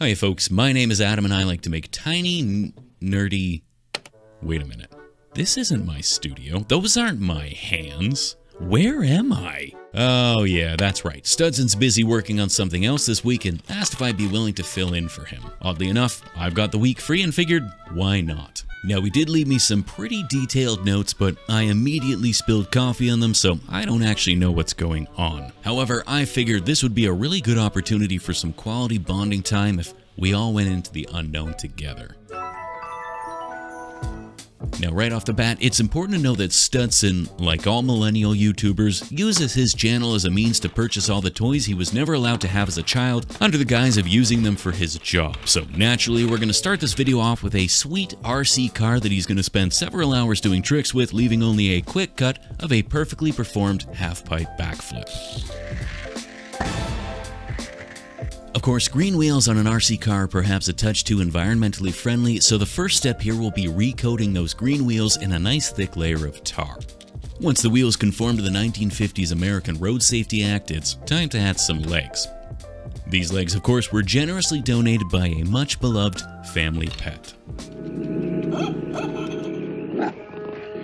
Hi folks, my name is Adam and I like to make tiny, nerdy... Wait a minute. This isn't my studio. Those aren't my hands. Where am I? Oh yeah, that's right. Studson's busy working on something else this week and asked if I'd be willing to fill in for him. Oddly enough, I've got the week free and figured, why not? Now, he did leave me some pretty detailed notes, but I immediately spilled coffee on them, so I don't actually know what's going on. However, I figured this would be a really good opportunity for some quality bonding time if we all went into the unknown together. Now, right off the bat, it's important to know that Studson, like all millennial YouTubers, uses his channel as a means to purchase all the toys he was never allowed to have as a child under the guise of using them for his job. So naturally, we're going to start this video off with a sweet RC car that he's going to spend several hours doing tricks with, leaving only a quick cut of a perfectly performed half-pipe backflip. Of course, green wheels on an RC car are perhaps a touch too environmentally friendly, so the first step here will be recoating those green wheels in a nice thick layer of tar. Once the wheels conform to the 1950s American Road Safety Act, it's time to add some legs. These legs, of course, were generously donated by a much-beloved family pet.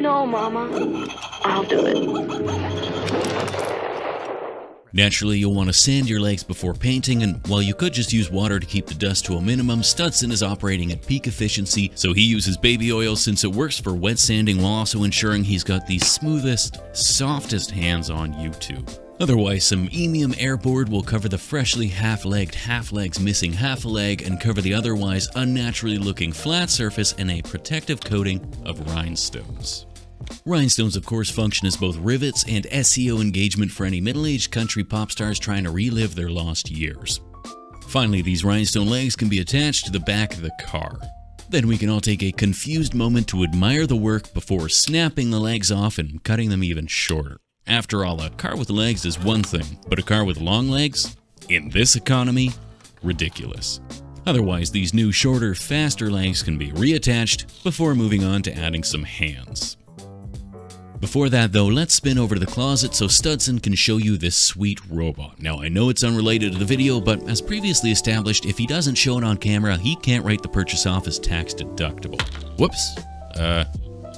No, Mama. I'll do it. Naturally, you'll want to sand your legs before painting, and while you could just use water to keep the dust to a minimum, Studson is operating at peak efficiency, so he uses baby oil since it works for wet sanding while also ensuring he's got the smoothest, softest hands on YouTube. Otherwise, some Emium Airboard will cover the freshly half-legged half-legs missing half a leg and cover the otherwise unnaturally looking flat surface in a protective coating of rhinestones. Rhinestones, of course, function as both rivets and SEO engagement for any middle-aged country pop stars trying to relive their lost years. Finally, these rhinestone legs can be attached to the back of the car. Then we can all take a confused moment to admire the work before snapping the legs off and cutting them even shorter. After all, a car with legs is one thing, but a car with long legs? In this economy? Ridiculous. Otherwise, these new shorter, faster legs can be reattached before moving on to adding some hands. Before that though, let's spin over to the closet so Studson can show you this sweet robot. Now I know it's unrelated to the video, but as previously established, if he doesn't show it on camera, he can't write the purchase off as tax deductible. Whoops.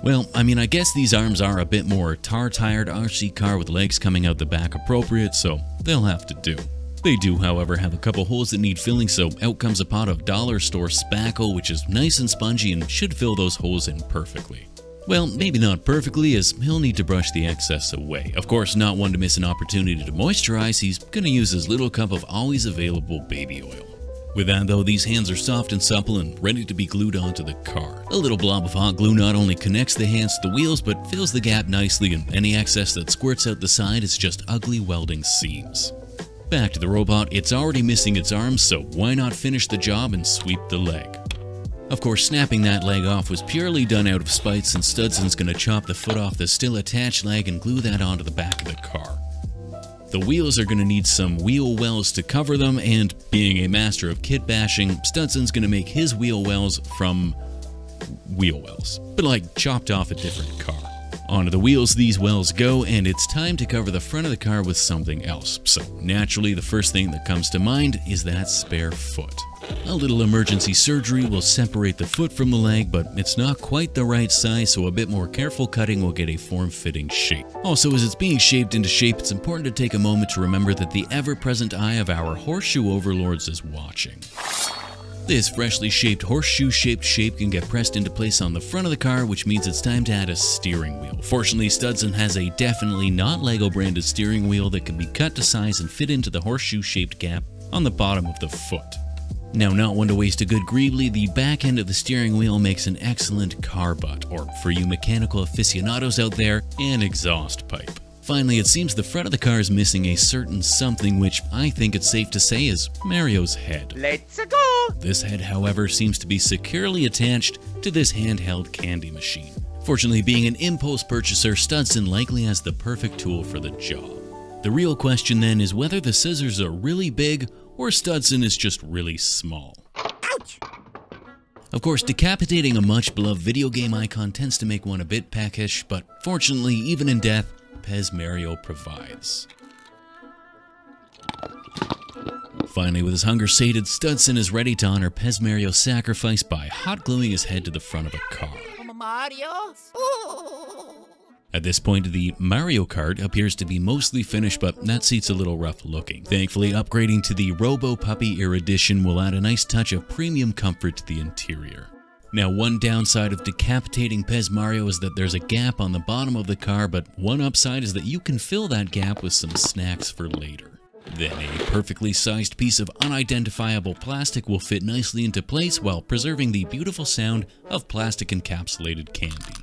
Well, I mean, I guess these arms are a bit more tar-tired RC car with legs coming out the back appropriate, so they'll have to do. They do, however, have a couple holes that need filling, so out comes a pot of dollar store spackle, which is nice and spongy and should fill those holes in perfectly. Well, maybe not perfectly, as he'll need to brush the excess away. Of course, not one to miss an opportunity to moisturize, he's gonna use his little cup of always available baby oil. With that though, these hands are soft and supple and ready to be glued onto the car. A little blob of hot glue not only connects the hands to the wheels, but fills the gap nicely, and any excess that squirts out the side is just ugly welding seams. Back to the robot, it's already missing its arms, so why not finish the job and sweep the leg? Of course, snapping that leg off was purely done out of spite, since Studson's gonna chop the foot off the still attached leg and glue that onto the back of the car. The wheels are gonna need some wheel wells to cover them, and being a master of kit bashing, Studson's gonna make his wheel wells from wheel wells, but like chopped off a different car. Onto the wheels these wells go, and it's time to cover the front of the car with something else. So naturally, the first thing that comes to mind is that spare foot. A little emergency surgery will separate the foot from the leg, but it's not quite the right size, so a bit more careful cutting will get a form-fitting shape. Also, as it's being shaped into shape, it's important to take a moment to remember that the ever-present eye of our horseshoe overlords is watching. This freshly shaped horseshoe-shaped shape can get pressed into place on the front of the car, which means it's time to add a steering wheel. Fortunately, Studson has a definitely not LEGO branded steering wheel that can be cut to size and fit into the horseshoe-shaped gap on the bottom of the foot. Now, not one to waste a good greebly, the back end of the steering wheel makes an excellent car butt, or for you mechanical aficionados out there, an exhaust pipe. Finally, it seems the front of the car is missing a certain something, which I think it's safe to say is Mario's head. Let's go! This head, however, seems to be securely attached to this handheld candy machine. Fortunately, being an impulse purchaser, Studson likely has the perfect tool for the job. The real question then is whether the scissors are really big or Studson is just really small. Ouch! Of course, decapitating a much-beloved video game icon tends to make one a bit peckish, but fortunately, even in death, Pez Mario provides. Finally, with his hunger sated, Studson is ready to honor Pez Mario's sacrifice by hot gluing his head to the front of a car. Mario? At this point, the Mario Kart appears to be mostly finished, but that seat's a little rough looking. Thankfully, upgrading to the Robo Puppy Air Edition will add a nice touch of premium comfort to the interior. Now, one downside of decapitating Pez Mario is that there's a gap on the bottom of the car, but one upside is that you can fill that gap with some snacks for later. Then a perfectly sized piece of unidentifiable plastic will fit nicely into place while preserving the beautiful sound of plastic encapsulated candy.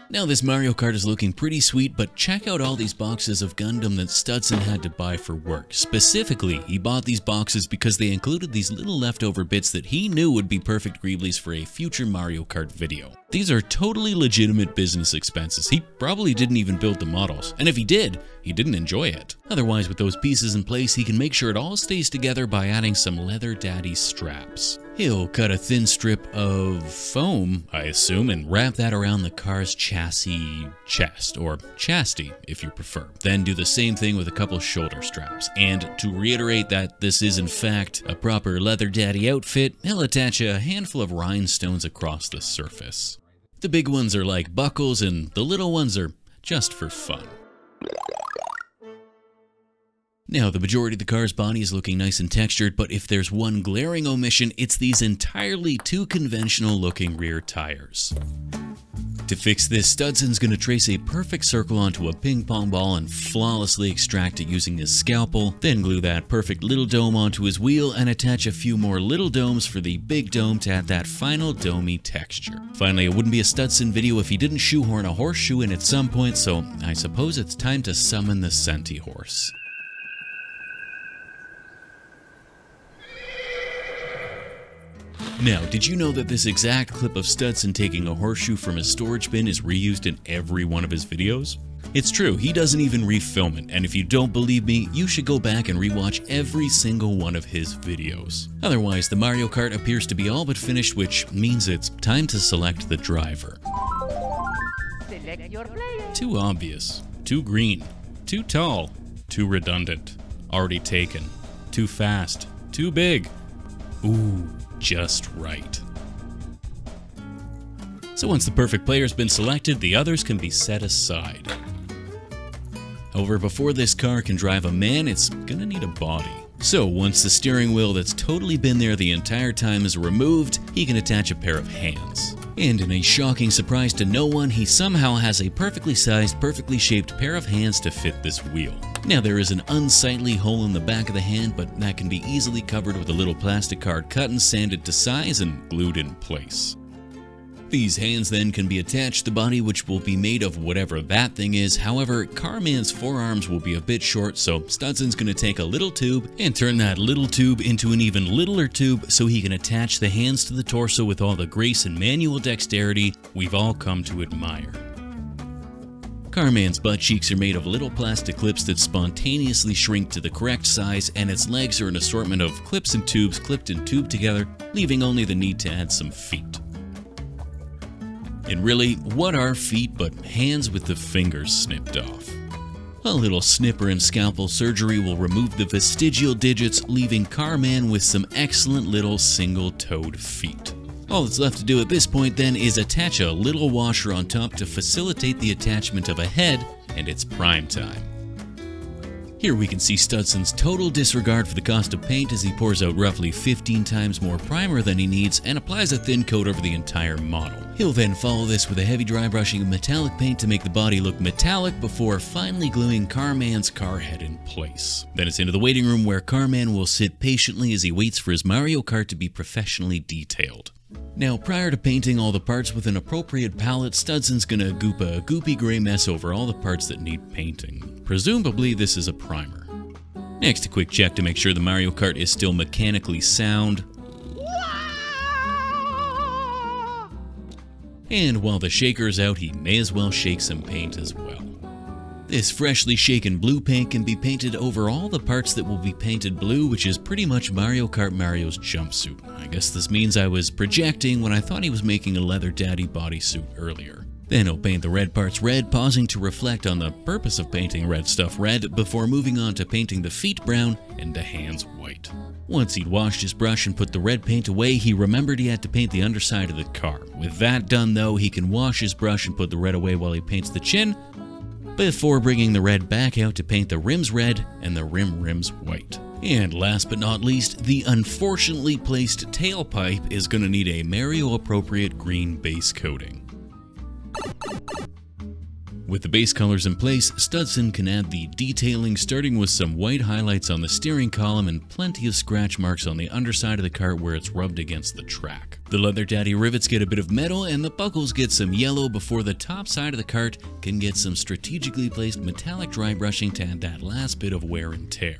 Now this Mario Kart is looking pretty sweet, but check out all these boxes of Gundam that Studson had to buy for work. Specifically, he bought these boxes because they included these little leftover bits that he knew would be perfect greeblies for a future Mario Kart video. These are totally legitimate business expenses. He probably didn't even build the models, and if he did, he didn't enjoy it. Otherwise, with those pieces in place, he can make sure it all stays together by adding some Leather Daddy straps. He'll cut a thin strip of foam, I assume, and wrap that around the car's chassis chest, or chassis if you prefer. Then do the same thing with a couple shoulder straps. And to reiterate that this is in fact a proper Leather Daddy outfit, he'll attach a handful of rhinestones across the surface. The big ones are like buckles, and the little ones are just for fun. Now, the majority of the car's body is looking nice and textured, but if there's one glaring omission, it's these entirely too conventional looking rear tires. To fix this, Studson's going to trace a perfect circle onto a ping pong ball and flawlessly extract it using his scalpel, then glue that perfect little dome onto his wheel and attach a few more little domes for the big dome to add that final domey texture. Finally, it wouldn't be a Studson video if he didn't shoehorn a horseshoe in at some point, so I suppose it's time to summon the Sentihorse. Now, did you know that this exact clip of Studson taking a horseshoe from his storage bin is reused in every one of his videos? It's true, he doesn't even refilm it, and if you don't believe me, you should go back and rewatch every single one of his videos. Otherwise, the Mario Kart appears to be all but finished, which means it's time to select the driver. Select your player. Too obvious, too green, too tall, too redundant, already taken, too fast, too big. Ooh. Just right. So once the perfect player's been selected, the others can be set aside. However, before this car can drive a man, it's gonna need a body. So once the steering wheel that's totally been there the entire time is removed, he can attach a pair of hands. And in a shocking surprise to no one, he somehow has a perfectly sized, perfectly shaped pair of hands to fit this wheel. Now there is an unsightly hole in the back of the hand, but that can be easily covered with a little plastic card cut and sanded to size and glued in place. These hands then can be attached to the body, which will be made of whatever that thing is. However, Carman's forearms will be a bit short, so Studson's going to take a little tube and turn that little tube into an even littler tube so he can attach the hands to the torso with all the grace and manual dexterity we've all come to admire. Carman's butt cheeks are made of little plastic clips that spontaneously shrink to the correct size, and its legs are an assortment of clips and tubes clipped and tubed together, leaving only the need to add some feet. And really, what are feet but hands with the fingers snipped off? A little snipper and scalpel surgery will remove the vestigial digits, leaving Carman with some excellent little single-toed feet. All that's left to do at this point then is attach a little washer on top to facilitate the attachment of a head, and it's prime time. Here we can see Studson's total disregard for the cost of paint as he pours out roughly 15 times more primer than he needs and applies a thin coat over the entire model. He'll then follow this with a heavy dry brushing of metallic paint to make the body look metallic before finally gluing Carman's car head in place. Then it's into the waiting room where Carman will sit patiently as he waits for his Mario Kart to be professionally detailed. Now, prior to painting all the parts with an appropriate palette, Studson's gonna goop a goopy gray mess over all the parts that need painting. Presumably this is a primer. Next, a quick check to make sure the Mario Kart is still mechanically sound. And while the shaker's out, he may as well shake some paint as well. This freshly shaken blue paint can be painted over all the parts that will be painted blue, which is pretty much Mario Kart Mario's jumpsuit. I guess this means I was projecting when I thought he was making a Leather Daddy bodysuit earlier. Then he'll paint the red parts red, pausing to reflect on the purpose of painting red stuff red before moving on to painting the feet brown and the hands white. Once he'd washed his brush and put the red paint away, he remembered he had to paint the underside of the car. With that done though, he can wash his brush and put the red away while he paints the chin, before bringing the red back out to paint the rims red and the rims white. And last but not least, the unfortunately placed tailpipe is going to need a Mario-appropriate green base coating. With the base colors in place, Studson can add the detailing, starting with some white highlights on the steering column and plenty of scratch marks on the underside of the cart where it's rubbed against the track. The Leather Daddy rivets get a bit of metal and the buckles get some yellow before the top side of the cart can get some strategically placed metallic dry brushing to add that last bit of wear and tear.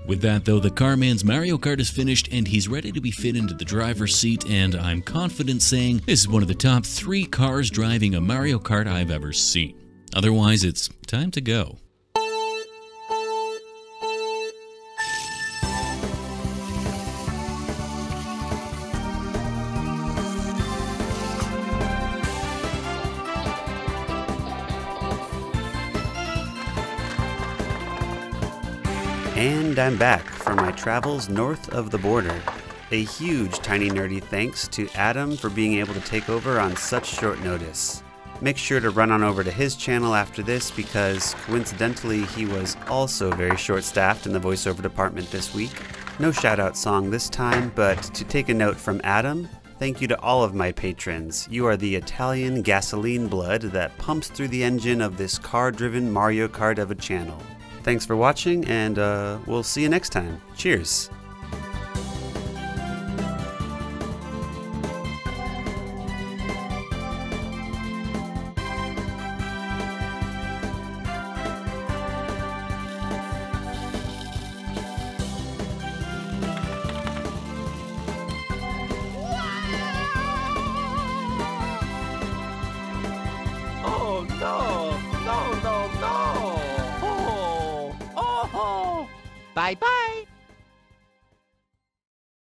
With that though, the Carman's Mario Kart is finished and he's ready to be fit into the driver's seat, and I'm confident saying this is one of the top 3 cars driving a Mario Kart I've ever seen. Otherwise, it's time to go. And I'm back from my travels north of the border. A huge Tiny Nerdy thanks to Adam for being able to take over on such short notice. Make sure to run on over to his channel after this because, coincidentally, he was also very short-staffed in the voiceover department this week. No shout-out song this time, but to take a note from Adam, thank you to all of my patrons. You are the Italian gasoline blood that pumps through the engine of this car-driven Mario Kart of a channel. Thanks for watching, and we'll see you next time. Cheers! Bye-bye.